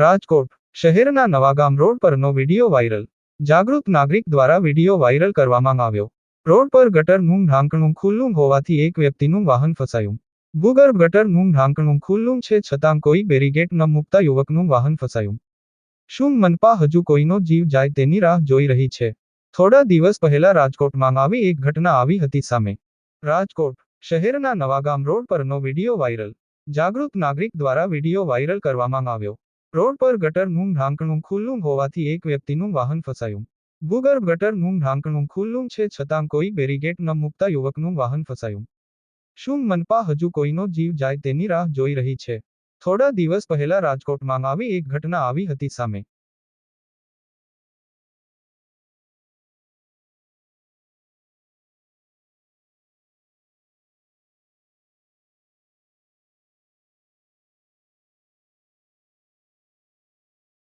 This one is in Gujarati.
રાજકોટ શહેરના નવાગામ રોડ પરનો વિડીયો વાયરલ. જાગૃત નાગરિક દ્વારા વિડીયો વાયરલ કરવામાં આવ્યો. રોડ પર ગટરનું ઢાંકણું ખુલ્લું હોવાથી એક વ્યક્તિનું વાહન ફસાયું. ભૂગર્ભ ગટરનું ઢાંકણું ખુલ્લું છે છતાં કોઈ બેરીગેટ ન મૂકતા યુવકનું વાહન ફસાયું. શું મનપા હજુ કોઈનો જીવ જાય તેની રાહ જોઈ રહી છે? થોડા દિવસ પહેલા રાજકોટમાં આવી એક ઘટના આવી હતી સામે. રાજકોટ શહેરના નવાગામ રોડ પરનો વિડીયો વાયરલ. જાગૃત નાગરિક દ્વારા વિડીયો વાયરલ કરવામાં આવ્યો. રોડ પર ગટરનું ઢાંકણું ખુલ્લું હોવાથી એક વ્યક્તિનું વાહન ફસાયું. ભૂગર્ભ ગટરનું ઢાંકણું ખુલ્લું છે છતાં કોઈ બેરીગેટ ન મૂકતા યુવકનું વાહન ફસાયું. શું મનપા હજુ કોઈનો જીવ જાય તેની રાહ જોઈ રહી છે? થોડા દિવસ પહેલા રાજકોટમાં આવી એક ઘટના આવી હતી સામે.